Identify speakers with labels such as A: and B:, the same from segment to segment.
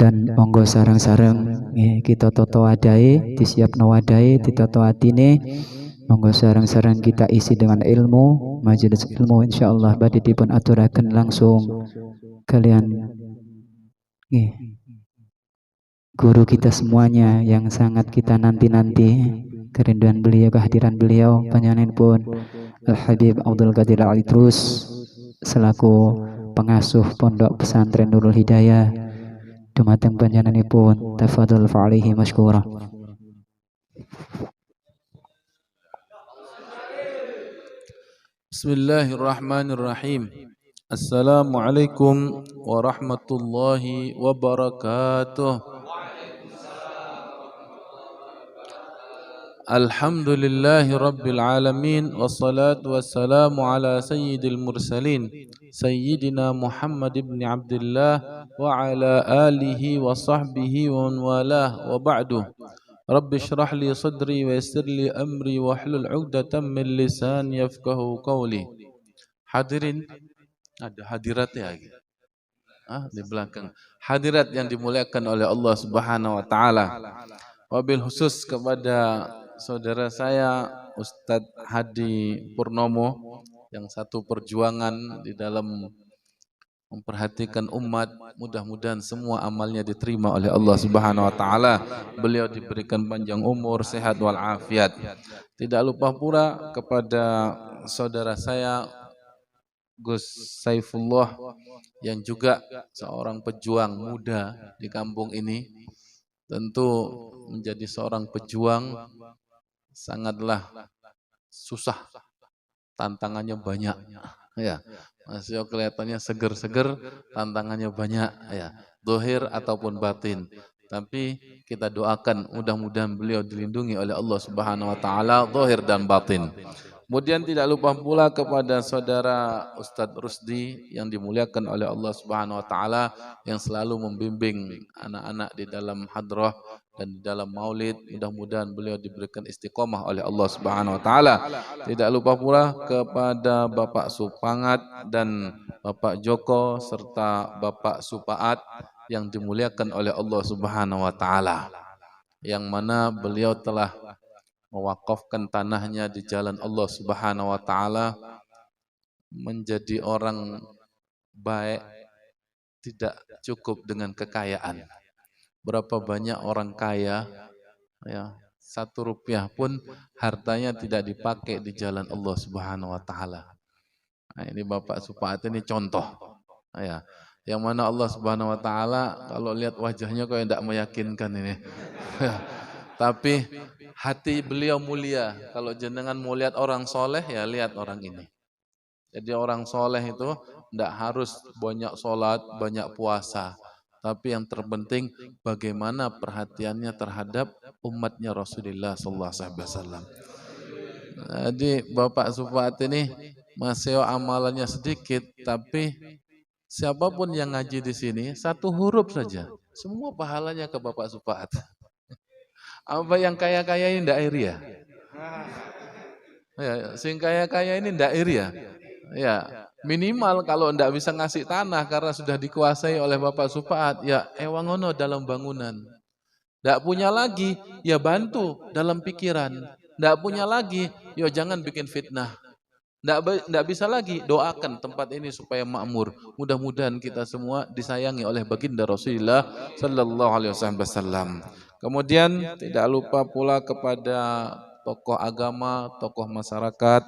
A: Dan monggo sareng-sareng kita toto wadai, disiapno wadai, ditoto atine. Monggo sareng-sareng kita isi dengan ilmu, majelis ilmu insyaallah badhe dipun aturaken langsung kalian guru kita semuanya yang sangat kita nanti-nanti, kerinduan beliau, kehadiran beliau, panjenenganipun Al Habib Abdul Qadir Al Idrus selaku pengasuh Pondok Pesantren Nurul Hidayah. Dumateng panjenenganipun tafadhol fa'alaihi masykura.
B: Bismillahirrahmanirrahim. Assalamualaikum warahmatullahi wabarakatuh. Alhamdulillahi rabbil alamin. Wassalatu wassalamu ala sayyidil mursalin Sayyidina Muhammad ibn Abdullah wa ala alihi wa sahbihi wa walah wa ba'du. Rabbi shrah li sadri wa yassir li amri wa hlul 'uqdatam min lisani yafqahu qawli. Hadirin, ada hadirat ya? Di belakang. Hadirat yang dimuliakan oleh Allah Subhanahu wa taala. Wabil khusus kepada saudara saya Ustadz Hadi Purnomo yang satu perjuangan di dalam memperhatikan umat, mudah-mudahan semua amalnya diterima oleh Allah Subhanahu wa taala. Beliau diberikan panjang umur, sehat wal afiat. Tidak lupa pula kepada saudara saya Gus Saifullah yang juga seorang pejuang muda di kampung ini. Tentu menjadi seorang pejuang sangatlah susah, tantangannya banyak ya. Masih kelihatannya seger-seger, tantangannya banyak ya, zahir ataupun batin. Tapi kita doakan mudah-mudahan beliau dilindungi oleh Allah Subhanahu wa taala zahir dan batin. Kemudian tidak lupa pula kepada saudara Ustadz Rusdi yang dimuliakan oleh Allah Subhanahu wa taala yang selalu membimbing anak-anak di dalam hadrah dan di dalam maulid. Mudah-mudahan beliau diberikan istiqomah oleh Allah Subhanahu wa taala. Tidak lupa pula kepada Bapak Supangat dan Bapak Joko serta Bapak Supaat yang dimuliakan oleh Allah Subhanahu wa taala. Yang mana beliau telah mewakafkan tanahnya di jalan Allah Subhanahu wa taala, menjadi orang baik tidak cukup dengan kekayaan. Berapa banyak orang kaya ya, 1 rupiah pun hartanya tidak dipakai di jalan Allah Subhanahu wa taala. Nah, ini Bapak Supaat ini contoh ya. Yang mana Allah Subhanahu wa taala kalau lihat wajahnya kok tidak meyakinkan ini. Tapi hati beliau mulia. Kalau jenengan mau lihat orang soleh, ya lihat orang ini. Jadi orang soleh itu tidak harus banyak sholat, banyak puasa. Tapi yang terpenting bagaimana perhatiannya terhadap umatnya Rasulullah SAW. Jadi Bapak Supaat ini masih amalannya sedikit, tapi siapapun yang ngaji di sini 1 huruf saja, semua pahalanya ke Bapak Supaat. Apa yang kaya-kaya ini ndak iri ya? Ya, sing kaya-kaya ini ndak iri ya? Ya, minimal kalau ndak bisa ngasih tanah karena sudah dikuasai oleh Bapak Supaat, ya ewangono dalam bangunan. Ndak punya lagi, ya bantu dalam pikiran. Ndak punya lagi, ya jangan bikin fitnah. Ndak bisa lagi, doakan tempat ini supaya makmur. Mudah-mudahan kita semua disayangi oleh baginda Rasulullah sallallahu alaihi wasallam. Kemudian tidak lupa pula kepada tokoh agama, tokoh masyarakat,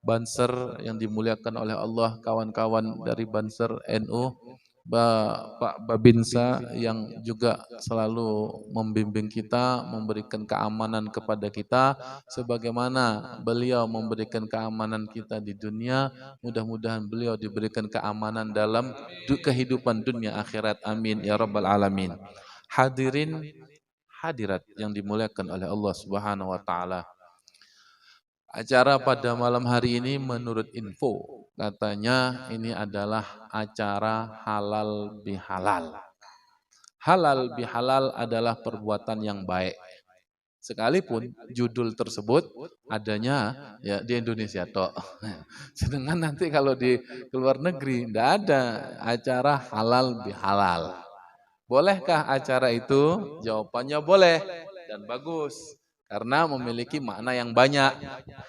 B: Banser yang dimuliakan oleh Allah, kawan-kawan dari Banser NU, Pak Babinsa yang juga selalu membimbing kita, memberikan keamanan kepada kita, sebagaimana beliau memberikan keamanan kita di dunia, mudah-mudahan beliau diberikan keamanan dalam kehidupan dunia akhirat. Amin ya rabbal alamin. Hadirin hadirat yang dimuliakan oleh Allah Subhanahu wa taala. Acara pada malam hari ini menurut info katanya ini adalah acara halal bihalal. Halal bihalal adalah perbuatan yang baik. Sekalipun judul tersebut adanya ya di Indonesia toh. Sedangkan nanti kalau di luar negeri tidak ada acara halal bihalal. Bolehkah acara itu? Jawabannya boleh dan bagus. Karena memiliki makna yang banyak.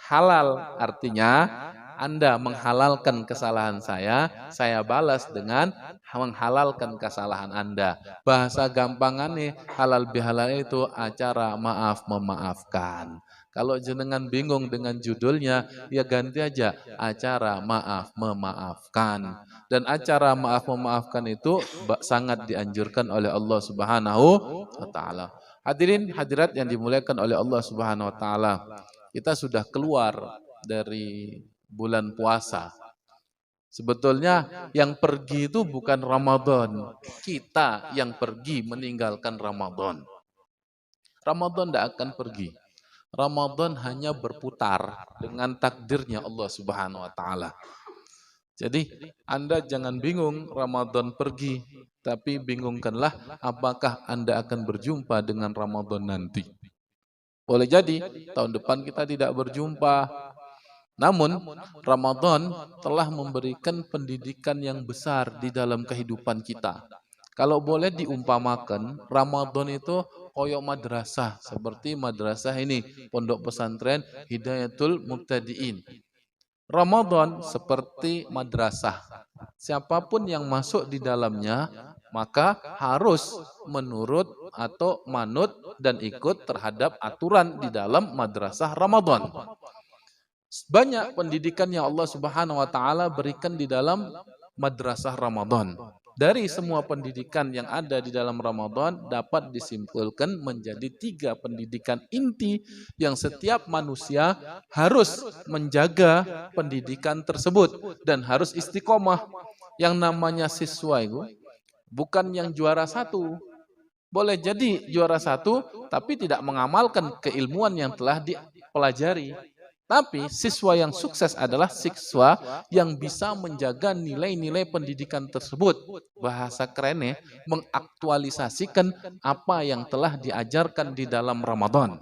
B: Halal artinya Anda menghalalkan kesalahan saya balas dengan menghalalkan kesalahan Anda. Bahasa gampangannya halal bihalal itu acara maaf memaafkan. Kalau jenengan bingung dengan judulnya, ya ganti aja acara maaf memaafkan. Dan acara maaf memaafkan itu sangat dianjurkan oleh Allah Subhanahu wa taala. Hadirin hadirat yang dimuliakan oleh Allah Subhanahu wa taala. Kita sudah keluar dari bulan puasa. Sebetulnya yang pergi itu bukan Ramadan. Kita yang pergi meninggalkan Ramadan. Ramadan tidak akan pergi. Ramadan hanya berputar dengan takdirnya Allah Subhanahu wa taala. Jadi Anda jangan bingung Ramadan pergi, tapi bingungkanlah apakah Anda akan berjumpa dengan Ramadan nanti. Boleh jadi tahun depan kita tidak berjumpa. Namun Ramadan telah memberikan pendidikan yang besar di dalam kehidupan kita. Kalau boleh diumpamakan, Ramadan itu koyok madrasah, seperti madrasah ini, Pondok Pesantren Hidayatul Mubtadiin. Ramadan seperti madrasah. Siapapun yang masuk di dalamnya, maka harus menurut atau manut dan ikut terhadap aturan di dalam madrasah Ramadan. Banyak pendidikan yang Allah Subhanahu wa taala berikan di dalam madrasah Ramadan. Dari semua pendidikan yang ada di dalam Ramadan dapat disimpulkan menjadi 3 pendidikan inti yang setiap manusia harus menjaga pendidikan tersebut dan harus istiqomah. Yang namanya siswa itu bukan yang juara 1. Boleh jadi juara 1 tapi tidak mengamalkan keilmuan yang telah dipelajari. Tapi siswa yang sukses adalah siswa yang bisa menjaga nilai-nilai pendidikan tersebut. Bahasa kerennya mengaktualisasikan apa yang telah diajarkan di dalam Ramadan.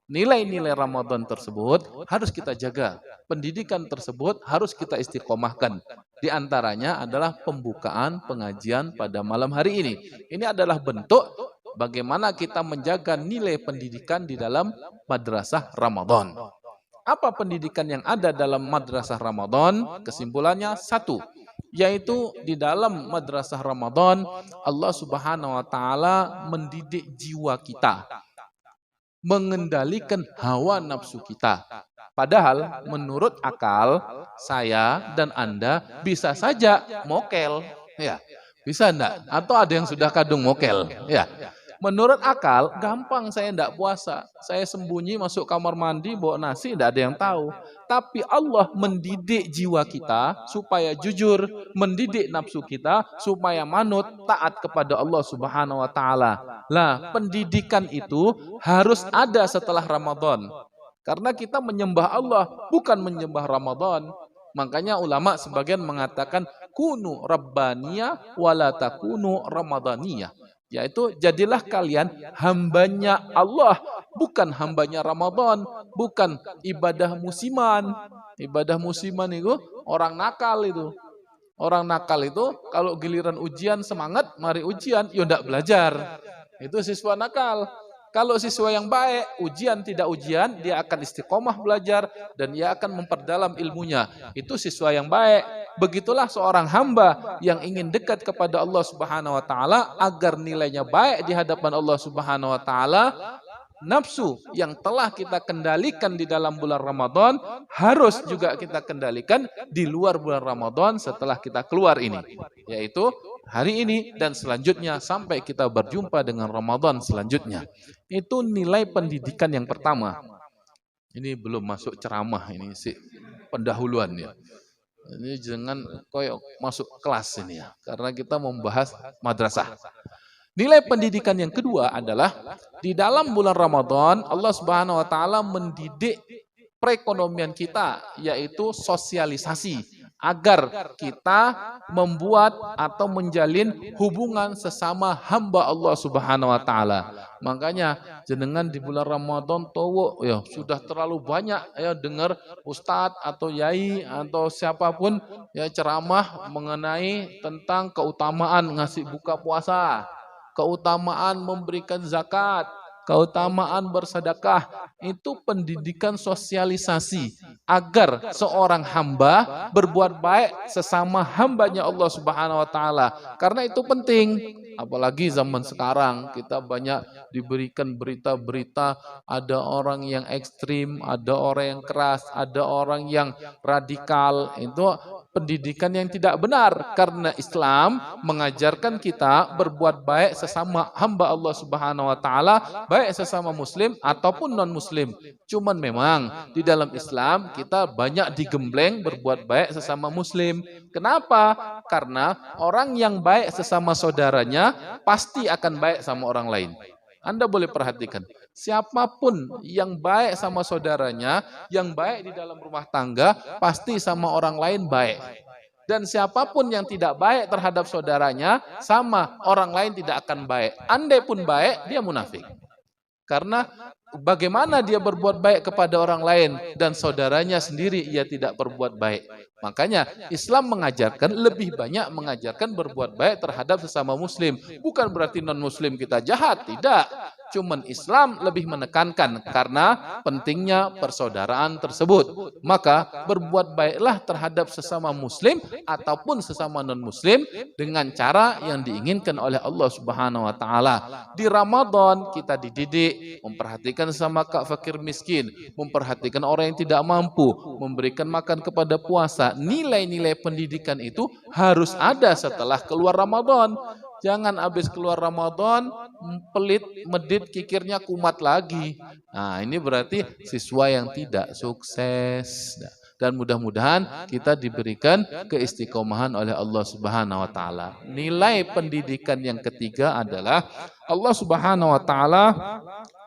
B: Nilai-nilai Ramadan tersebut harus kita jaga. Pendidikan tersebut harus kita istiqomahkan. Di antaranya adalah pembukaan pengajian pada malam hari ini. Ini adalah bentuk bagaimana kita menjaga nilai pendidikan di dalam madrasah Ramadan. Apa pendidikan yang ada dalam madrasah Ramadan? Kesimpulannya 1, yaitu di dalam madrasah Ramadan Allah Subhanahu wa taala mendidik jiwa kita, mengendalikan hawa nafsu kita. Padahal menurut akal saya dan Anda bisa saja mokel, ya. Bisa enggak? Atau ada yang sudah kadung mokel, ya. Menurut akal, gampang saya tidak puasa. Saya sembunyi masuk kamar mandi, bawa nasi, tidak ada yang tahu. Tapi Allah mendidik jiwa kita supaya jujur, mendidik nafsu kita supaya manut, taat kepada Allah Subhanahu wa taala. Lah, pendidikan itu harus ada setelah Ramadan. Karena kita menyembah Allah, bukan menyembah Ramadan. Makanya ulama sebagian mengatakan kunu rabbaniyah wala takunu ramadaniyah. Yaitu jadilah kalian hambanya Allah, bukan hambanya Ramadan, bukan ibadah musiman. Ibadah musiman itu orang nakal itu. Orang nakal itu kalau giliran ujian semangat, mari ujian, ya ndak belajar. Itu siswa nakal. Kalau siswa yang baik, ujian tidak ujian, dia akan istiqomah belajar dan dia akan memperdalam ilmunya. Itu siswa yang baik. Begitulah seorang hamba yang ingin dekat kepada Allah Subhanahu wa taala agar nilainya baik di hadapan Allah Subhanahu wa taala. Nafsu yang telah kita kendalikan di dalam bulan Ramadan harus juga kita kendalikan di luar bulan Ramadan setelah kita keluar ini, yaitu hari ini dan selanjutnya sampai kita berjumpa dengan Ramadan selanjutnya. Itu nilai pendidikan yang pertama. Ini belum masuk ceramah, ini sih pendahuluan ya. Ini jangan koyok masuk kelas ini ya, karena kita membahas madrasah. Nilai pendidikan yang kedua adalah di dalam bulan Ramadan Allah Subhanahu wa taala mendidik perekonomian kita, yaitu sosialisasi agar kita membuat atau menjalin hubungan sesama hamba Allah Subhanahu wa taala. Makanya jenengan di bulan Ramadan tahu ya sudah terlalu banyak ya dengar ustadz atau yai atau siapapun ya ceramah mengenai tentang keutamaan ngasih buka puasa. keutamaan memberikan zakat, keutamaan bersedekah, itu pendidikan sosialisasi agar seorang hamba berbuat baik sesama hambanya Allah Subhanahu wa taala. Karena itu penting, apalagi zaman sekarang kita banyak diberikan berita-berita ada orang yang ekstrim, ada orang yang keras, ada orang yang radikal. Itu pendidikan yang tidak benar, karena Islam mengajarkan kita berbuat baik sesama hamba Allah Subhanahu wa taala, baik sesama muslim ataupun non muslim. Cuman memang di dalam Islam kita banyak digembleng berbuat baik sesama muslim. Kenapa? Karena orang yang baik sesama saudaranya pasti akan baik sama orang lain. Anda boleh perhatikan, siapapun yang baik sama saudaranya, yang baik di dalam rumah tangga, pasti sama orang lain baik. Dan siapapun yang tidak baik terhadap saudaranya, sama orang lain tidak akan baik. Andai pun baik, dia munafik. Karena bagaimana dia berbuat baik kepada orang lain dan saudaranya sendiri ia tidak berbuat baik. Makanya Islam mengajarkan, lebih banyak mengajarkan berbuat baik terhadap sesama muslim. Bukan berarti non muslim kita jahat, tidak. Cuman Islam lebih menekankan karena pentingnya persaudaraan tersebut. Maka berbuat baiklah terhadap sesama muslim ataupun sesama non muslim dengan cara yang diinginkan oleh Allah Subhanahu wa taala. Di Ramadan kita dididik memperhatikan sama kak fakir miskin, memperhatikan orang yang tidak mampu, memberikan makan kepada puasa. Nilai-nilai pendidikan itu harus ada setelah keluar Ramadan. Jangan habis keluar Ramadan pelit, medit, kikirnya kumat lagi. Nah, ini berarti siswa yang tidak sukses. Dan mudah-mudahan kita diberikan keistiqomahan oleh Allah Subhanahu wa taala. Nilai pendidikan yang ketiga adalah Allah Subhanahu wa taala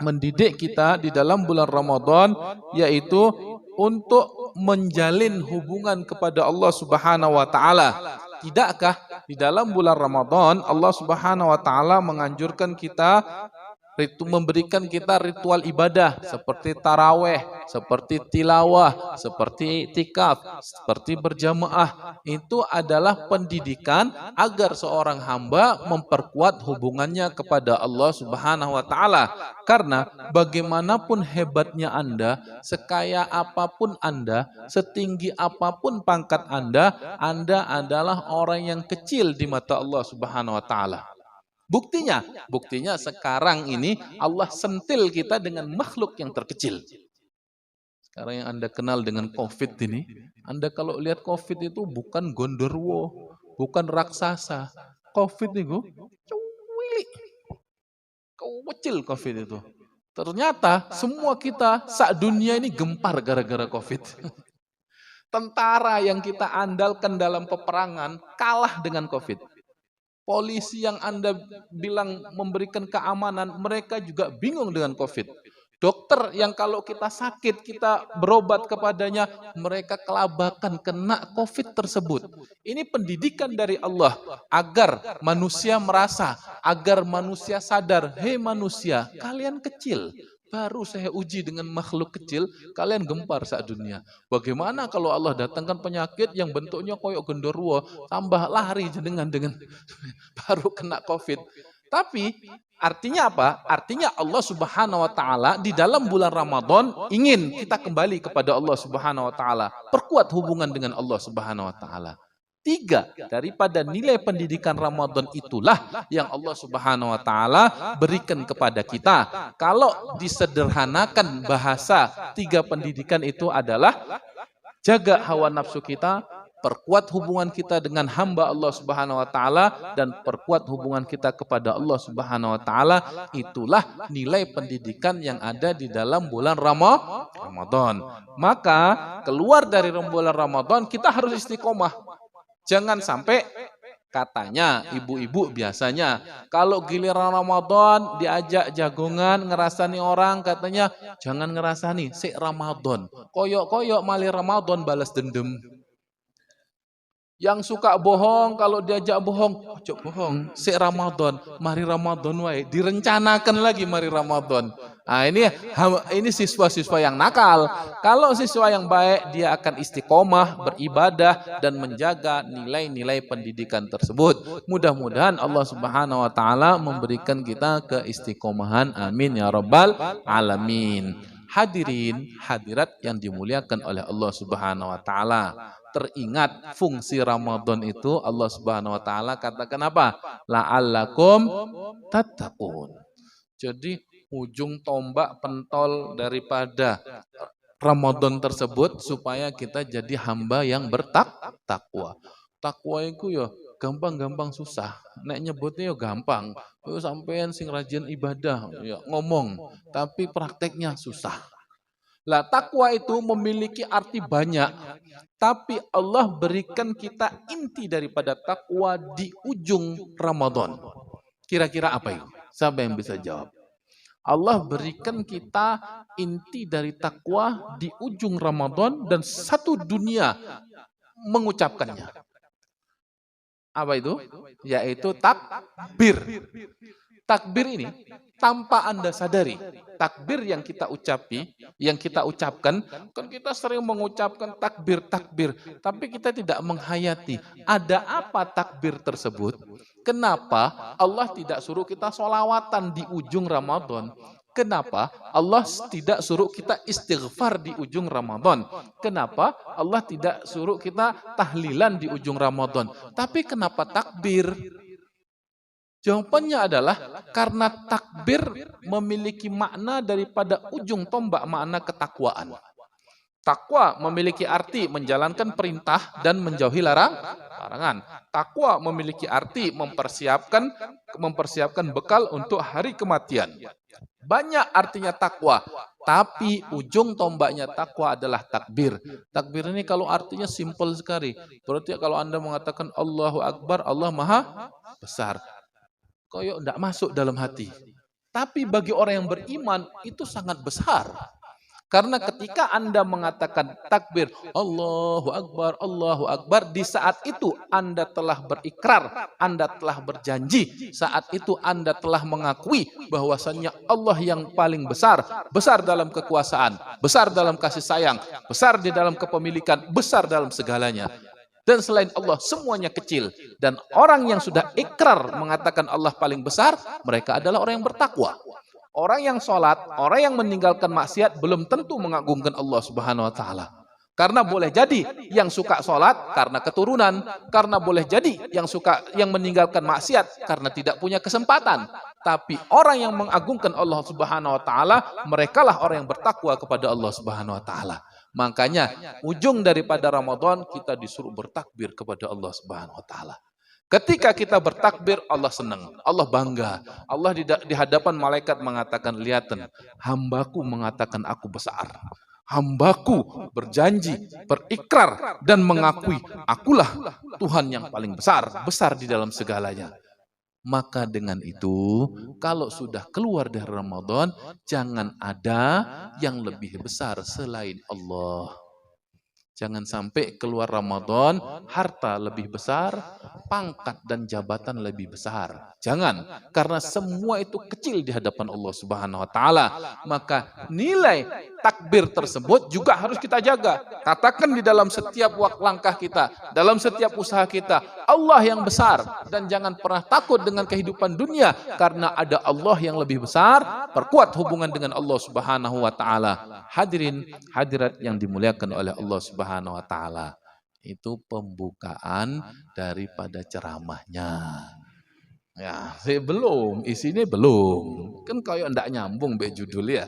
B: mendidik kita di dalam bulan Ramadan, yaitu untuk menjalin hubungan kepada Allah Subhanahu wa taala. Tidakkah di dalam bulan Ramadan Allah Subhanahu wa taala menganjurkan kita memberikan kita ritual ibadah seperti taraweh, seperti tilawah, seperti iktikaf, seperti berjamaah. Itu adalah pendidikan agar seorang hamba memperkuat hubungannya kepada Allah Subhanahu wa taala. Karena bagaimanapun hebatnya Anda, sekaya apapun Anda, setinggi apapun pangkat Anda adalah orang yang kecil di mata Allah Subhanahu wa taala. Buktinya sekarang ini Allah sentil kita dengan makhluk yang terkecil. Sekarang yang Anda kenal dengan COVID ini, Anda kalau lihat COVID itu bukan gondorwo, bukan raksasa. COVID itu cuwilik, kecil COVID itu. Ternyata semua kita sak dunia ini gempar gara-gara COVID. Tentara yang kita andalkan dalam peperangan kalah dengan COVID. Polisi yang Anda bilang memberikan keamanan, mereka juga bingung dengan COVID. Dokter yang kalau kita sakit, kita berobat kepadanya, mereka kelabakan kena COVID tersebut. Ini pendidikan dari Allah, agar manusia merasa, agar manusia sadar, hei manusia, kalian kecil. Baru saya uji dengan makhluk kecil, kalian gempar saat dunia. Bagaimana kalau Allah datangkan penyakit yang bentuknya koyok genderuwo, tambah lari dengan baru kena COVID. Tapi artinya apa? Artinya Allah Subhanahu wa taala di dalam bulan Ramadan ingin kita kembali kepada Allah Subhanahu wa taala, perkuat hubungan dengan Allah Subhanahu wa taala. 3 daripada nilai pendidikan Ramadan itulah yang Allah Subhanahu wa taala berikan kepada kita. Kalau disederhanakan bahasa 3 pendidikan itu adalah jaga hawa nafsu kita, perkuat hubungan kita dengan hamba Allah Subhanahu wa taala, dan perkuat hubungan kita kepada Allah Subhanahu wa taala. Itulah nilai pendidikan yang ada di dalam bulan Ramadan. Maka keluar dari bulan Ramadan kita harus istiqomah. Jangan sampai katanya ibu-ibu biasanya kalau giliran Ramadan diajak jagongan ngerasani orang, katanya jangan ngerasani, sik Ramadan. Koyok-koyok mali Ramadan balas dendam. Yang suka bohong kalau diajak bohong, ojo bohong, sik Ramadan, mari Ramadan wae, direncanakan lagi mari Ramadan. Nah, ini siswa-siswa yang nakal. Kalau siswa yang baik, dia akan istiqomah, beribadah, dan menjaga nilai-nilai pendidikan tersebut. Mudah-mudahan Allah Subhanahu wa Ta'ala memberikan kita keistiqomahan. Amin ya Rabbal Alamin. Hadirin, hadirat yang dimuliakan oleh Allah Subhanahu wa Ta'ala. Teringat fungsi Ramadan itu, Allah Subhanahu wa Ta'ala katakan apa? La'allakum tattaqun. Jadi ujung tombak pentol daripada Ramadan tersebut supaya kita jadi hamba yang bertakwa. Takwa itu ya gampang-gampang susah. Nek nyebutnya ya gampang. Yo sampean sing rajin ibadah ya ngomong, tapi prakteknya susah. Lah takwa itu memiliki arti banyak, tapi Allah berikan kita inti daripada takwa di ujung Ramadan. Kira-kira apa itu? Siapa yang bisa jawab? Allah berikan kita inti dari takwa di ujung Ramadan dan satu dunia mengucapkannya. Apa itu? Yaitu takbir. Takbir ini tanpa Anda sadari, takbir yang kita ucapkan, kan kita sering mengucapkan takbir, tapi kita tidak menghayati ada apa takbir tersebut. Kenapa Allah tidak suruh kita sholawatan di ujung Ramadan? Kenapa Allah tidak suruh kita istighfar di ujung Ramadan? Kenapa Allah tidak suruh kita tahlilan di ujung Ramadan? Tapi kenapa takbir? Jawabannya adalah karena takbir memiliki makna daripada ujung tombak makna ketakwaan. Takwa memiliki arti menjalankan perintah dan menjauhi larangan. Takwa memiliki arti mempersiapkan bekal untuk hari kematian. Banyak artinya takwa, tapi ujung tombaknya takwa adalah takbir. Takbir ini kalau artinya simpel sekali. Berarti kalau Anda mengatakan Allahu Akbar, Allah Maha Besar. Koyok tidak masuk dalam hati. Tapi bagi orang yang beriman itu sangat besar. Karena ketika Anda mengatakan takbir Allahu Akbar, di saat itu Anda telah berikrar, Anda telah berjanji, saat itu Anda telah mengakui bahwasannya Allah yang paling besar, besar dalam kekuasaan, besar dalam kasih sayang, besar di dalam kepemilikan, besar dalam segalanya. Dan selain Allah semuanya kecil. Dan orang yang sudah ikrar mengatakan Allah paling besar, mereka adalah orang yang bertakwa. Orang yang sholat, orang yang meninggalkan maksiat belum tentu mengagungkan Allah Subhanahu wa Ta'ala. Karena boleh jadi yang suka sholat karena keturunan, karena boleh jadi yang meninggalkan maksiat karena tidak punya kesempatan. Tapi orang yang mengagungkan Allah Subhanahu wa Ta'ala, merekalah orang yang bertakwa kepada Allah Subhanahu wa Ta'ala. Makanya ujung daripada Ramadan kita disuruh bertakbir kepada Allah Subhanahu wa Ta'ala. Ketika kita bertakbir, Allah senang, Allah bangga. Allah di hadapan malaikat mengatakan, lihatin, hambaku mengatakan aku besar. Hambaku berjanji, berikrar, dan mengakui akulah Tuhan yang paling besar, besar di dalam segalanya. Maka dengan itu, kalau sudah keluar dari Ramadan, jangan ada yang lebih besar selain Allah. Jangan sampai keluar Ramadan, harta lebih besar, pangkat dan jabatan lebih besar. Jangan, karena semua itu kecil di hadapan Allah Subhanahu wa Ta'ala. Maka nilai takbir tersebut juga harus kita jaga. Katakan di dalam setiap langkah kita, dalam setiap usaha kita, Allah yang besar. Dan jangan pernah takut dengan kehidupan dunia, karena ada Allah yang lebih besar. Perkuat hubungan dengan Allah Subhanahu wa Ta'ala. Hadirin, hadirat yang dimuliakan oleh Allah Subhanahu wa Ta'ala. Itu pembukaan daripada ceramahnya. Ya, belum, isinya belum. Kan kayak ndak nyambung be judul ya.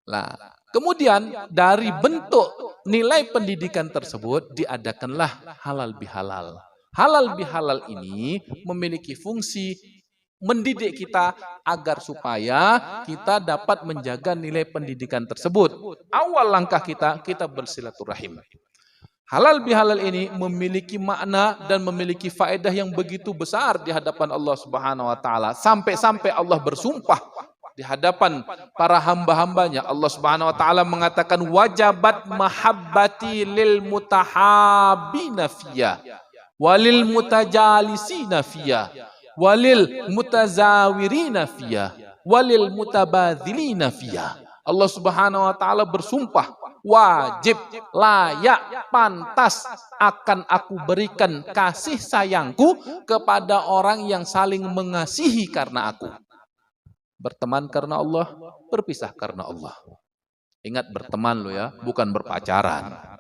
B: Nah, kemudian dari bentuk nilai pendidikan tersebut diadakanlah halal bihalal. Halal bihalal ini memiliki fungsi mendidik kita agar supaya kita dapat menjaga nilai pendidikan tersebut. Awal langkah kita bersilaturahim. Halal bihalal ini memiliki makna dan memiliki faedah yang begitu besar di hadapan Allah Subhanahu wa Ta'ala. Sampai-sampai Allah bersumpah di hadapan para hamba-hambanya. Allah Subhanahu wa Ta'ala mengatakan, wajabat mahabbati lil mutahabina fiyya walil mutajalisina fiyya walil mutazawirina fiyya. walil mutabadzilina fiyah. Allah Subhanahu wa taala bersumpah, wajib, layak, pantas akan aku berikan kasih sayangku kepada orang yang saling mengasihi karena aku. Berteman karena Allah, berpisah karena Allah. Ingat berteman lo ya, bukan berpacaran.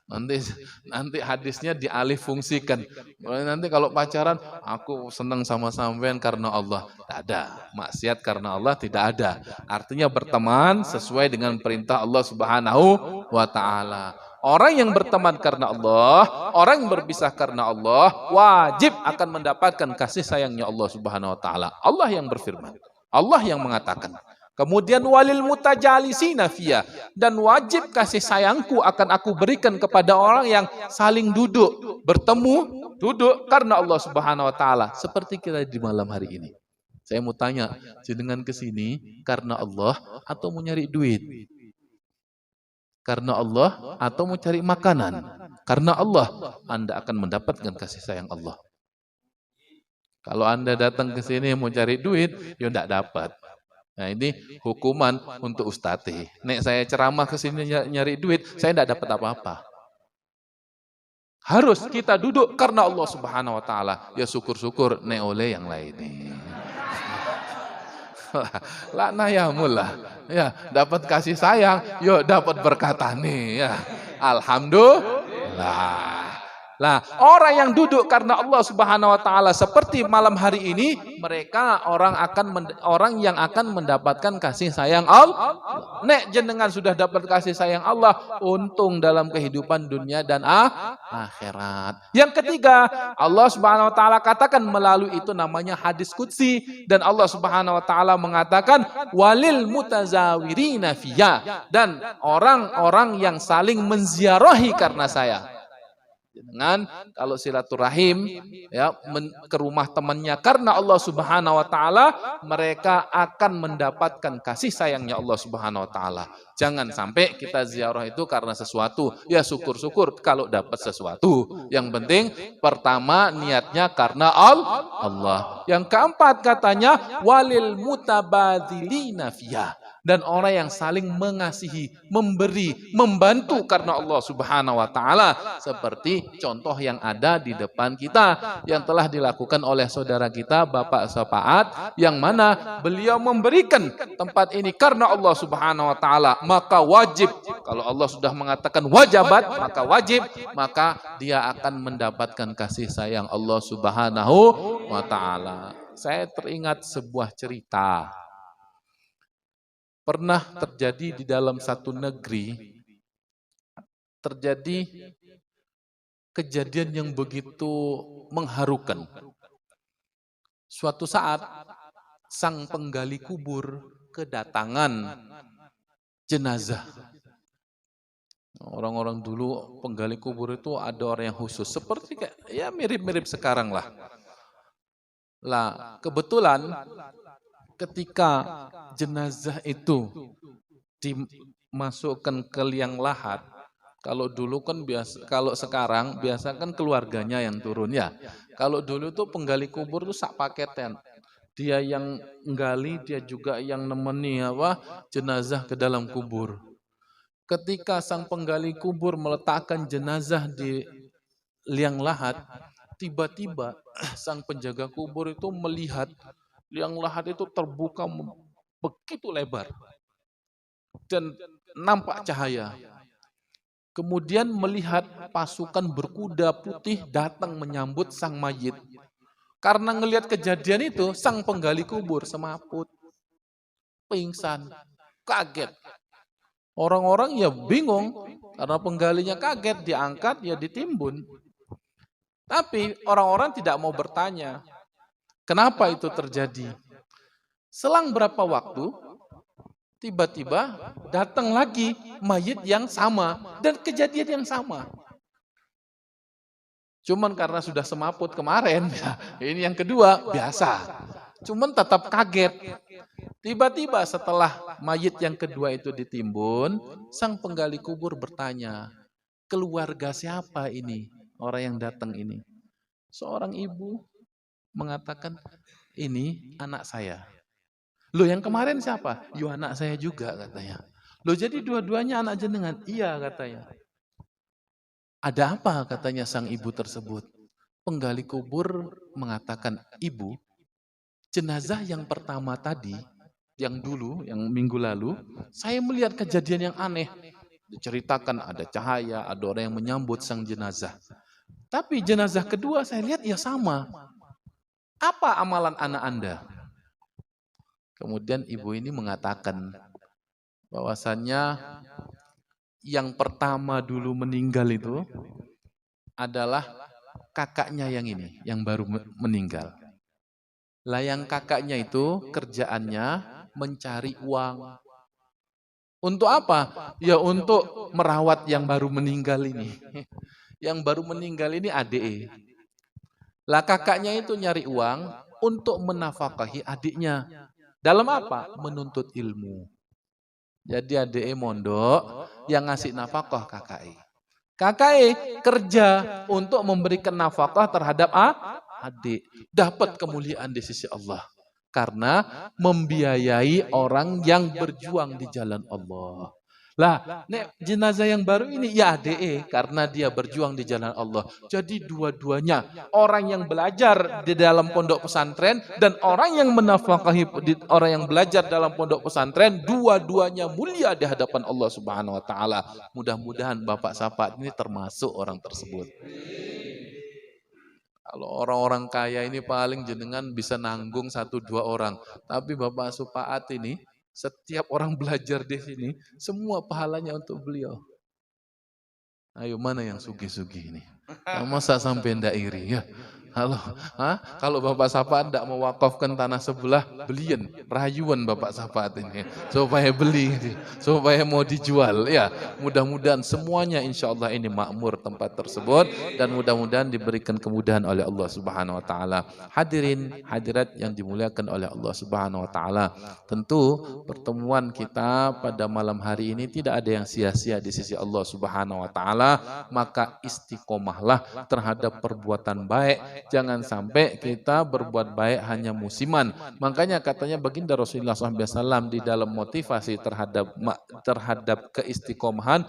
B: Nanti hadisnya dialih fungsikan. Nanti kalau pacaran, aku senang sama sampean karena Allah. Tidak ada. Maksiat karena Allah tidak ada. Artinya berteman sesuai dengan perintah Allah Subhanahu wa taala. Orang yang berteman karena Allah, orang yang berpisah karena Allah, wajib akan mendapatkan kasih sayangnya Allah Subhanahu wa taala. Allah yang berfirman. Allah yang mengatakan. Kemudian walil mutajalisina fiyah, dan wajib kasih sayangku akan aku berikan kepada orang yang saling duduk, bertemu, duduk karena Allah Subhanahu wa taala. Seperti kita di malam hari ini. Saya mau tanya, jenengan ke sini karena Allah atau mau nyari duit? Karena Allah atau mau cari makanan? Karena Allah, Anda akan mendapatkan kasih sayang Allah. Kalau Anda datang ke sini mau cari duit, ya enggak dapat. Nah ini hukuman untuk ustadz. Nek saya ceramah ke sini nyari duit, saya tidak dapat apa-apa. Harus kita duduk karena Allah Subhanahu wa taala. Ya syukur-syukur nek oleh yang lain. Lah nayamullah. Ya, dapat kasih sayang, yuk dapat berkata nih ya. Alhamdulillah. Lah, orang yang duduk karena Allah Subhanahu wa taala seperti malam hari ini, mereka orang yang akan mendapatkan kasih sayang Allah. Nek jenengan sudah dapat kasih sayang Allah, untung dalam kehidupan dunia dan akhirat. Yang ketiga, Allah Subhanahu wa taala katakan melalui itu namanya hadis qudsi, dan Allah Subhanahu wa taala mengatakan walil mutazawirina fiyya, dan orang-orang yang saling menziarahi karena saya. Dengan kalau silaturahim ya ke rumah temannya karena Allah Subhanahu wa taala, mereka akan mendapatkan kasih sayangnya Allah Subhanahu wa taala. Jangan sampai kita ziarah itu karena sesuatu. Ya syukur-syukur kalau dapat sesuatu. Yang penting pertama niatnya karena Allah. Yang keempat katanya walil mutabadzilina fiyah, dan orang yang saling mengasihi, memberi, membantu karena Allah Subhanahu wa taala, seperti contoh yang ada di depan kita yang telah dilakukan oleh saudara kita Bapak Sapaat, yang mana beliau memberikan tempat ini karena Allah Subhanahu wa taala. Maka wajib, kalau Allah sudah mengatakan wajabat, maka wajib, maka dia akan mendapatkan kasih sayang Allah Subhanahu wa taala. Saya teringat sebuah cerita. Pernah terjadi di dalam satu negeri, terjadi kejadian yang begitu mengharukan. Suatu saat, sang penggali kubur kedatangan jenazah. Orang-orang dulu penggali kubur itu ada orang yang khusus, seperti kayak ya mirip-mirip sekarang lah. Lah, kebetulan ketika jenazah itu dimasukkan ke liang lahat, kalau dulu kan biasa, kalau sekarang biasa kan keluarganya yang turun ya. Kalau dulu tuh penggali kubur tuh sak paketan. Dia yang nggali, dia juga yang nemeni jenazah ke dalam kubur. Ketika sang penggali kubur meletakkan jenazah di liang lahat, tiba-tiba sang penjaga kubur itu melihat liang lahat itu terbuka begitu lebar dan nampak cahaya. Kemudian melihat pasukan berkuda putih datang menyambut sang mayit. Karena ngelihat kejadian itu, sang penggali kubur semaput, pingsan, kaget. Orang-orang ya bingung karena penggalinya kaget, diangkat ya ditimbun. Tapi orang-orang tidak mau bertanya. Kenapa itu terjadi? Selang berapa waktu, tiba-tiba datang lagi mayit yang sama dan kejadian yang sama. Cuman karena sudah semaput kemarin, ini yang kedua biasa. Cuman tetap kaget. Tiba-tiba setelah mayit yang kedua itu ditimbun, sang penggali kubur bertanya, keluarga siapa ini? Orang yang datang ini. Seorang ibu mengatakan, ini anak saya. Loh yang kemarin siapa? Yo anak saya juga katanya. Loh jadi dua-duanya anak jenengan? Iya katanya. Ada apa katanya sang ibu tersebut? Penggali kubur mengatakan, ibu, jenazah yang pertama tadi, yang dulu, yang minggu lalu, saya melihat kejadian yang aneh. Diceritakan ada cahaya, ada orang yang menyambut sang jenazah. Tapi jenazah kedua saya lihat ya sama. Apa amalan anak Anda? Kemudian ibu ini mengatakan bahwasannya yang pertama dulu meninggal itu adalah kakaknya yang ini, yang baru meninggal. Lah yang kakaknya itu kerjaannya mencari uang. Untuk apa? Ya untuk merawat yang baru meninggal ini. Yang baru meninggal ini ADE. Lah kakaknya itu nyari uang untuk menafkahi adiknya. Dalam apa? Menuntut ilmu. Jadi ADE mondok yang ngasih nafkah KKI. KKI kerja untuk memberikan nafkah terhadap adik. Dapat kemuliaan di sisi Allah. Karena membiayai orang yang berjuang di jalan Allah. Lah, nek jenazah yang baru ini ya ADE karena dia berjuang di jalan Allah. Jadi dua-duanya orang yang belajar di dalam pondok pesantren dan orang yang menafkahi orang yang belajar dalam pondok pesantren, dua-duanya mulia di hadapan Allah Subhanahu wa taala. Mudah-mudahan Bapak Sapaat ini termasuk orang tersebut. Kalau orang-orang kaya ini paling jenengan bisa nanggung 1-2 orang. Tapi Bapak Supaat ini, setiap orang belajar di sini, semua pahalanya untuk beliau. Ayo mana yang sugih-sugih ini? Masa sampai ndak iri ya? Kalau Bapak Sapaat tidak mewakafkan tanah sebelah, beliin, rayuan Bapak Sapaat ini. Supaya beli, supaya mau dijual. Ya, mudah-mudahan semuanya insya Allah ini makmur tempat tersebut. Dan mudah-mudahan diberikan kemudahan oleh Allah Subhanahu Wa Taala. Hadirin, hadirat yang dimuliakan oleh Allah Subhanahu Wa Taala. Tentu pertemuan kita pada malam hari ini tidak ada yang sia-sia di sisi Allah Subhanahu Wa Taala. Maka istiqomahlah terhadap perbuatan baik. Jangan sampai kita berbuat baik hanya musiman. Makanya katanya baginda Rasulullah SAW di dalam motivasi terhadap keistiqomahan,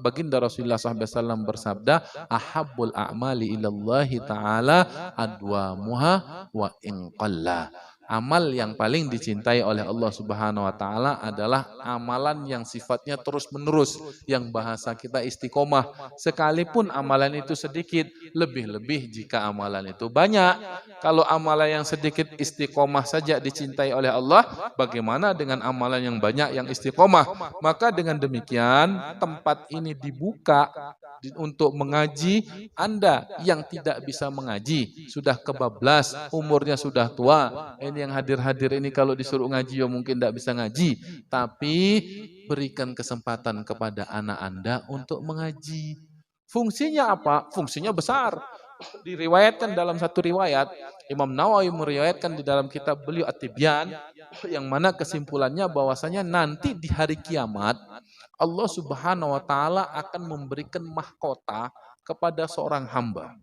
B: baginda Rasulullah SAW bersabda, ahabbul a'mali ilallahi ta'ala adwamuha wa inqalla. Amal yang paling dicintai oleh Allah Subhanahu wa taala adalah amalan yang sifatnya terus-menerus, yang bahasa kita istiqomah. Sekalipun amalan itu sedikit, lebih-lebih jika amalan itu banyak. Kalau amalan yang sedikit istiqomah saja dicintai oleh Allah, bagaimana dengan amalan yang banyak yang istiqomah? Maka dengan demikian tempat ini dibuka untuk mengaji. Anda yang tidak bisa mengaji, sudah kebablas, umurnya sudah tua, ini yang hadir-hadir ini kalau disuruh ngaji ya mungkin tidak bisa ngaji, tapi berikan kesempatan kepada anak Anda untuk mengaji. Fungsinya apa? Fungsinya besar. Diriwayatkan dalam satu riwayat, Imam Nawawi meriwayatkan di dalam kitab beliau At-Tibyan, yang mana kesimpulannya bahwasanya nanti di hari kiamat Allah Subhanahu wa taala akan memberikan mahkota kepada seorang hamba.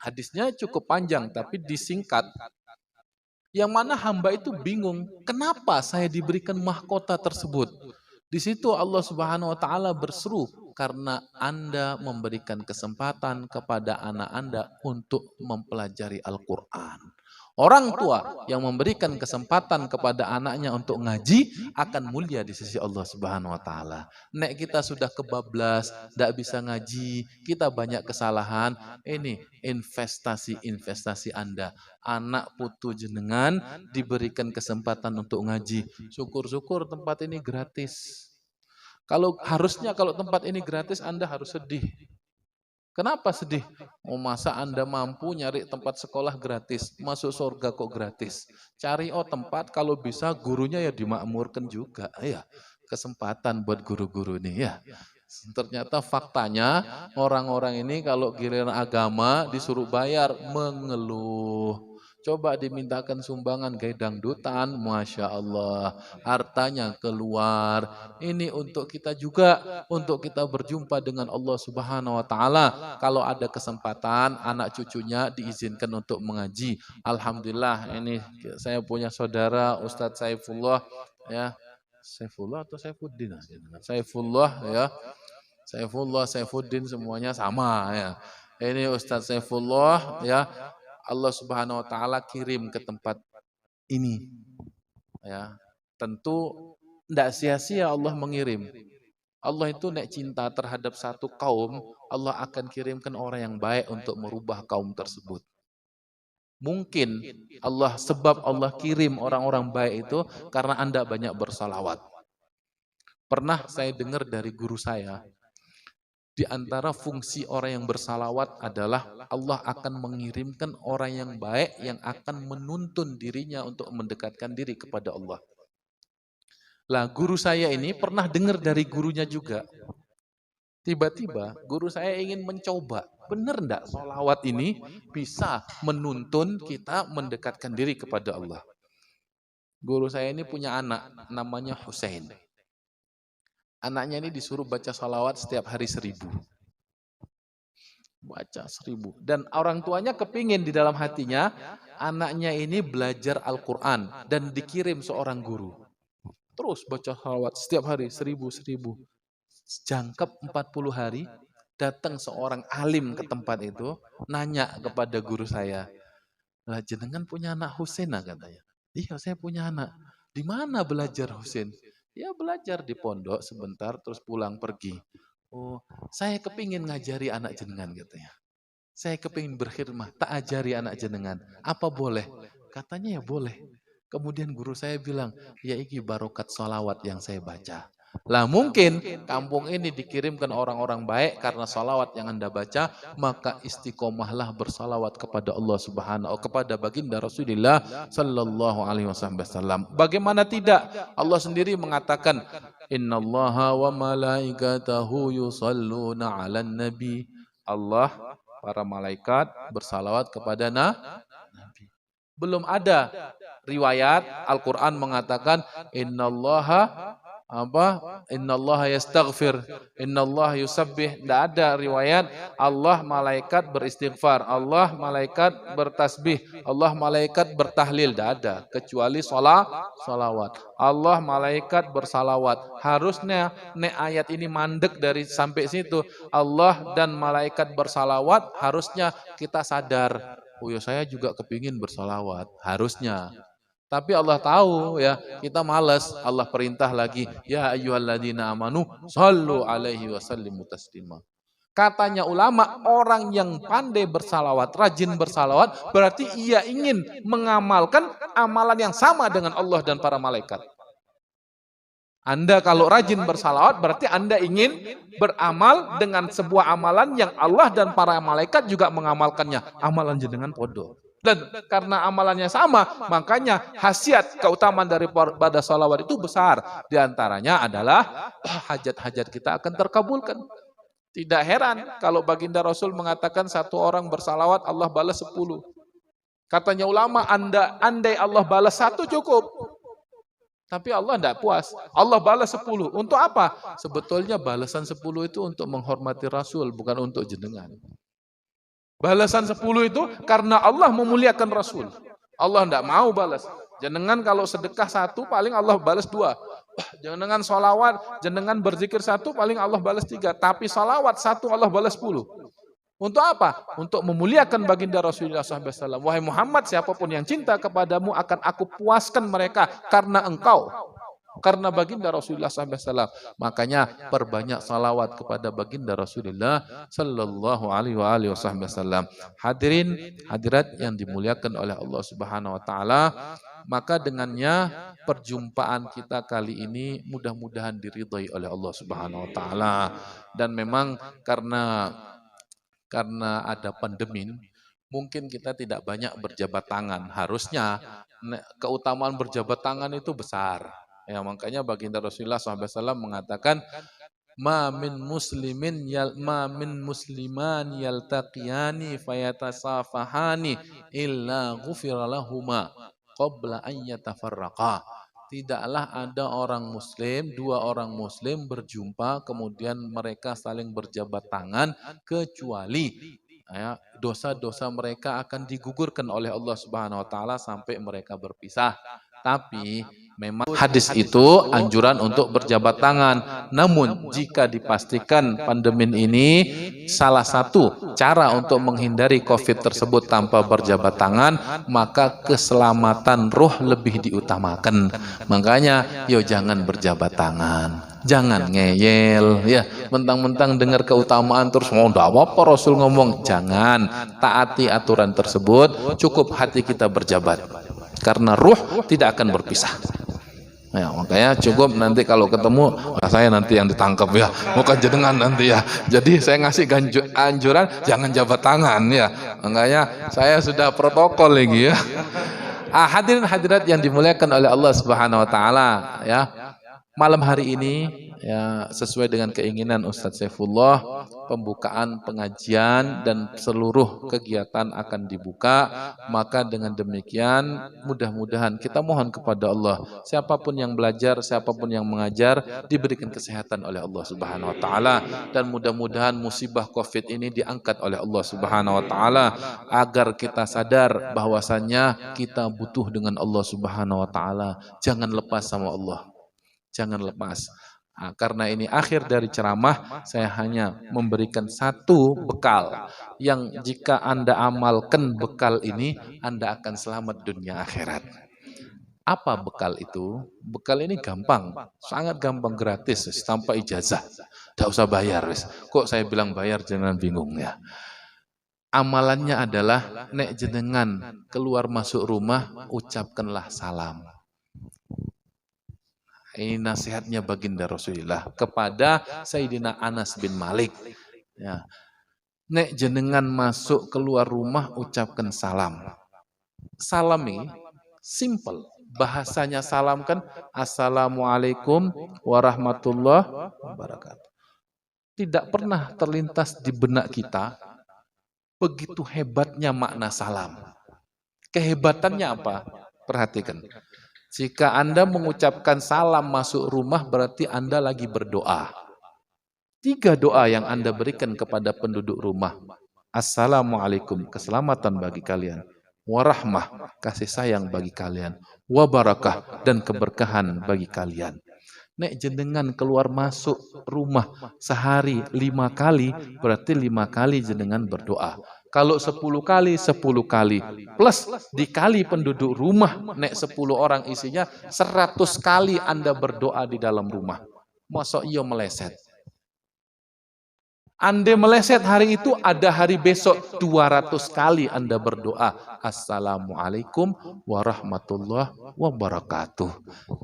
B: Hadisnya cukup panjang tapi disingkat. Yang mana hamba itu bingung, kenapa saya diberikan mahkota tersebut? Di situ Allah Subhanahu wa taala berseru, karena Anda memberikan kesempatan kepada anak Anda untuk mempelajari Al-Qur'an. Orang tua yang memberikan kesempatan kepada anaknya untuk ngaji akan mulia di sisi Allah Subhanahu wa taala. Nek kita sudah kebablas, tidak bisa ngaji, kita banyak kesalahan, ini investasi Anda. Anak putu jenengan diberikan kesempatan untuk ngaji. Syukur-syukur tempat ini gratis. Harusnya kalau tempat ini gratis Anda harus sedih. Kenapa sedih? Masa Anda mampu nyari tempat sekolah gratis, masuk surga kok gratis. Cari tempat kalau bisa gurunya ya dimakmurkan juga. Ya, kesempatan buat guru-guru ini ya. Ternyata faktanya orang-orang ini kalau giliran agama disuruh bayar mengeluh. Coba dimintakan sumbangan kayak dangdutan, Masya Allah, hartanya keluar. Ini untuk kita juga, untuk kita berjumpa dengan Allah Subhanahu wa Ta'ala. Kalau ada kesempatan, anak cucunya diizinkan untuk mengaji. Alhamdulillah, ini saya punya saudara Ustadz Saifullah, ya. Saifullah atau Saifuddin? Saifullah, ya. Saifullah, Saifuddin semuanya sama, ya. Ini Ustadz Saifullah, ya. Allah Subhanahu wa Ta'ala kirim ke tempat ini, ya. Tentu tidak sia-sia Allah mengirim. Allah itu nek cinta terhadap satu kaum, Allah akan kirimkan orang yang baik untuk merubah kaum tersebut. Mungkin sebab Allah kirim orang-orang baik itu karena Anda banyak bersalawat. Pernah saya dengar dari guru saya, di antara fungsi orang yang bersalawat adalah Allah akan mengirimkan orang yang baik yang akan menuntun dirinya untuk mendekatkan diri kepada Allah. Lah guru saya ini pernah dengar dari gurunya juga. Tiba-tiba guru saya ingin mencoba, benar enggak salawat ini bisa menuntun kita mendekatkan diri kepada Allah. Guru saya ini punya anak namanya Husain. Anaknya ini disuruh baca salawat setiap hari 1000. Baca 1000. Dan orang tuanya kepingin di dalam hatinya, anaknya ini belajar Al-Quran dan dikirim seorang guru. Terus baca salawat setiap hari 1000. Jangkep 40 hari, datang seorang alim ke tempat itu, nanya kepada guru saya, "Lah jenengan punya anak Husain?" katanya. "Iya, saya punya anak." "Di mana belajar Husain?" "Ya belajar di pondok sebentar terus pulang pergi." "Oh, saya kepingin ngajari anak jenengan," katanya. "Saya kepingin berkhidmah, tak ajari anak jenengan. Apa boleh?" Katanya ya boleh. Kemudian guru saya bilang, "Ya iki barokat sholawat yang saya baca." Lah mungkin kampung ini dikirimkan orang-orang baik karena salawat yang Anda baca, maka istiqomahlah bersalawat kepada Allah Subhanahu kepada baginda Rasulullah sallallahu alaihi wasallam. Bagaimana tidak? Allah sendiri mengatakan, "Innallaha wa malaikatahu yusalluna 'alan nabi." Allah, para malaikat bersalawat kepada Nabi. Belum ada riwayat Al-Quran mengatakan innallaha innallaha yastaghfir, innallaha yusabbih. Tidak ada riwayat Allah malaikat beristighfar, Allah malaikat bertasbih, Allah malaikat bertahlil. Tidak ada, kecuali salawat. Allah malaikat bersalawat. Harusnya ayat ini mandek dari sampai situ. Allah dan malaikat bersalawat, harusnya kita sadar, oh ya saya juga kepingin bersalawat, harusnya. Tapi Allah tahu ya, kita malas. Allah perintah lagi, ya ayyuhalladzina amanu shallu alaihi wasallimu taslima. Katanya ulama, orang yang pandai bersalawat, rajin bersalawat, berarti ia ingin mengamalkan amalan yang sama dengan Allah dan para malaikat. Anda kalau rajin bersalawat, berarti Anda ingin beramal dengan sebuah amalan yang Allah dan para malaikat juga mengamalkannya. Amalan jenengan podo. Dan karena amalannya sama, makanya khasiat keutamaan daripada salawat itu besar. Di antaranya adalah hajat-hajat kita akan terkabulkan. Tidak heran kalau baginda Rasul mengatakan satu orang bersalawat Allah balas 10. Katanya ulama, andai Allah balas 1 cukup. Tapi Allah tidak puas. Allah balas 10. Untuk apa? Sebetulnya balasan 10 itu untuk menghormati Rasul, bukan untuk jenengan. Balasan 10 itu karena Allah memuliakan Rasul. Allah tidak mau balas. Jenengan kalau sedekah 1, paling Allah balas 2. Jenengan sholawat, jenengan berzikir 1, paling Allah balas 3. Tapi sholawat 1, Allah balas 10. Untuk apa? Untuk memuliakan baginda Rasulullah SAW. Wahai Muhammad, siapapun yang cinta kepadamu akan aku puaskan mereka karena engkau. Karena baginda Rasulullah SAW. Makanya perbanyak salawat kepada baginda Rasulullah Sallallahu Alaihi Wasallam. Hadirin, hadirat yang dimuliakan oleh Allah Subhanahu Wa Taala. Maka dengannya perjumpaan kita kali ini mudah-mudahan diridhai oleh Allah Subhanahu Wa Taala. Dan memang karena ada pandemi, mungkin kita tidak banyak berjabat tangan. Harusnya keutamaan berjabat tangan itu besar. Ya, makanya baginda Rasulullah SAW mengatakan ma min musliman yaltaqiyani fayatasafahani illa ghufira lahuma qabla an yatafarraqa. Tidaklah ada orang muslim, dua orang muslim berjumpa kemudian mereka saling berjabat tangan kecuali dosa-dosa mereka akan digugurkan oleh Allah Subhanahu wa taala sampai mereka berpisah. Tapi memang hadis itu anjuran untuk berjabat tangan. Namun jika dipastikan pandemi ini salah satu cara untuk menghindari COVID tersebut tanpa berjabat tangan, maka keselamatan ruh lebih diutamakan. Makanya yo jangan berjabat tangan. Jangan ngeyel ya, mentang-mentang dengar keutamaan terus mau ndak apa Rasul ngomong. Jangan, taati aturan tersebut, cukup hati kita berjabat. Karena ruh tidak akan berpisah. Ya, makanya cukup nanti kalau ketemu saya nanti yang ditangkap ya, bukan jenengan nanti ya. Jadi saya ngasih anjuran jangan jabat tangan ya. Makanya saya sudah protokol lagi ya. Hadirin hadirat yang dimuliakan oleh Allah Subhanahu wa taala ya. Malam hari ini ya sesuai dengan keinginan Ustadz Saifullah, pembukaan pengajian dan seluruh kegiatan akan dibuka. Maka dengan demikian mudah-mudahan kita mohon kepada Allah, siapapun yang belajar, siapapun yang mengajar diberikan kesehatan oleh Allah Subhanahu wa taala, dan mudah-mudahan musibah Covid ini diangkat oleh Allah Subhanahu wa taala agar kita sadar bahwasannya kita butuh dengan Allah Subhanahu wa taala. Jangan lepas sama Allah. Jangan lepas. Karena ini akhir dari ceramah, saya hanya memberikan satu bekal yang jika Anda amalkan bekal ini, Anda akan selamat dunia akhirat. Apa bekal itu? Bekal ini gampang, sangat gampang, gratis, tanpa ijazah. Tidak usah bayar. Kok saya bilang bayar, jangan bingung ya. Amalannya adalah nek jenengan keluar masuk rumah, ucapkanlah salam. Ini nasihatnya baginda Rasulullah kepada Sayyidina Anas bin Malik. Ya. Nek jenengan masuk keluar rumah ucapkan salam. Salam ini simple. Bahasanya salam kan Assalamualaikum warahmatullahi wabarakatuh. Tidak pernah terlintas di benak kita begitu hebatnya makna salam. Kehebatannya apa? Perhatikan. Jika Anda mengucapkan salam masuk rumah, berarti Anda lagi berdoa. 3 doa yang Anda berikan kepada penduduk rumah. Assalamualaikum, keselamatan bagi kalian. Warahmah, kasih sayang bagi kalian. Wabarakah, dan keberkahan bagi kalian. Nek jenengan keluar masuk rumah sehari 5 kali, berarti 5 kali jenengan berdoa. Kalau 10 kali, 10 kali. Plus dikali penduduk rumah, nek 10 orang isinya, 100 kali Anda berdoa di dalam rumah. Masa iya meleset? Anda meleset hari itu, ada hari besok 200 kali Anda berdoa. Assalamualaikum warahmatullahi wabarakatuh.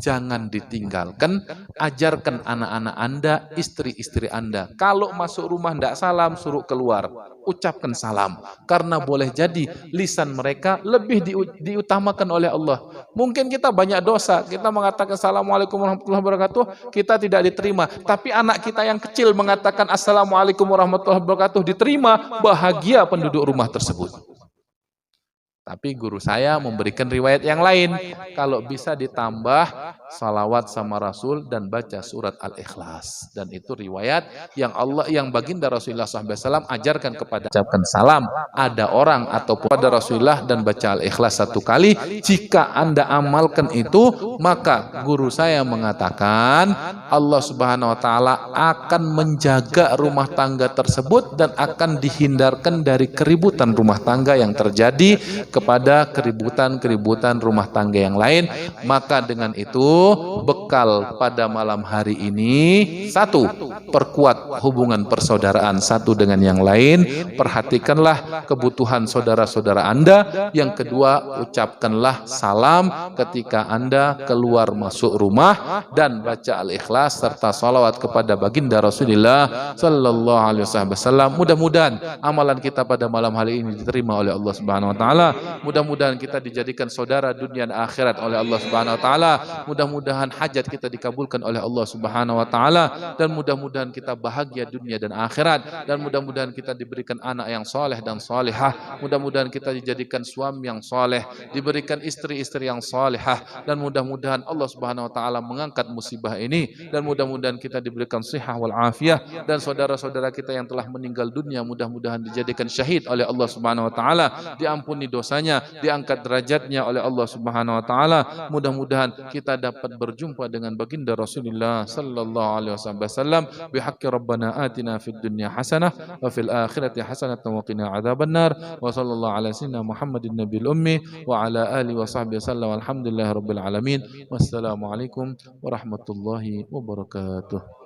B: Jangan ditinggalkan, ajarkan anak-anak Anda, istri-istri Anda. Kalau masuk rumah tidak salam, suruh keluar. Ucapkan salam. Karena boleh jadi lisan mereka lebih diutamakan oleh Allah. Mungkin kita banyak dosa, kita mengatakan Assalamualaikum warahmatullahi wabarakatuh, kita tidak diterima. Tapi anak kita yang kecil mengatakan Assalamualaikum warahmatullahi wabarakatuh, diterima, bahagia penduduk rumah tersebut. Tapi guru saya memberikan riwayat yang lain. Kalau bisa ditambah salawat sama Rasul dan baca surat Al-Ikhlas. Dan itu riwayat yang baginda Rasulullah SAW ajarkan kepada ucapkan salam. Ada orang atau pada Rasulullah dan baca Al-Ikhlas 1 kali. Jika Anda amalkan itu, maka guru saya mengatakan Allah Subhanahu wa taala akan menjaga rumah tangga tersebut dan akan dihindarkan dari keributan rumah tangga yang terjadi kepada keributan rumah tangga yang lain. Maka dengan itu bekal pada malam hari ini, 1, perkuat hubungan persaudaraan satu dengan yang lain. Perhatikanlah kebutuhan saudara-saudara Anda. Yang kedua, ucapkanlah salam ketika Anda keluar masuk rumah dan baca Al-Ikhlas serta salawat kepada baginda Rasulullah sallallahu alaihi wasallam. Mudah-mudahan amalan kita pada malam hari ini diterima oleh Allah Subhanahu wa taala. Mudah-mudahan kita dijadikan saudara dunia dan akhirat oleh Allah Subhanahu wa taala. Mudah-mudahan hajat kita dikabulkan oleh Allah Subhanahu wa taala, dan mudah-mudahan mudah-mudahan kita bahagia dunia dan akhirat, dan mudah-mudahan kita diberikan anak yang soleh dan solehah, mudah-mudahan kita dijadikan suami yang soleh, diberikan istri-istri yang solehah, dan mudah-mudahan Allah Subhanahu wa taala mengangkat musibah ini, dan mudah-mudahan kita diberikan sihah wal afiyah, dan saudara-saudara kita yang telah meninggal dunia mudah-mudahan dijadikan syahid oleh Allah Subhanahu wa taala, diampuni dosanya, diangkat derajatnya oleh Allah Subhanahu wa taala. Mudah-mudahan kita dapat berjumpa dengan baginda Rasulullah sallallahu alaihi wasallam bihaqqi rabbana atina fid dunya hasanah wa fil akhirati hasanah wa qina adzabannar wa sallallahu ala sayyidina Muhammadin nabiyil ummi wa ala alihi wa sahbihi wasallam. Alhamdulillahirabbil alamin. Wassalamu alaikum warahmatullahi wabarakatuh.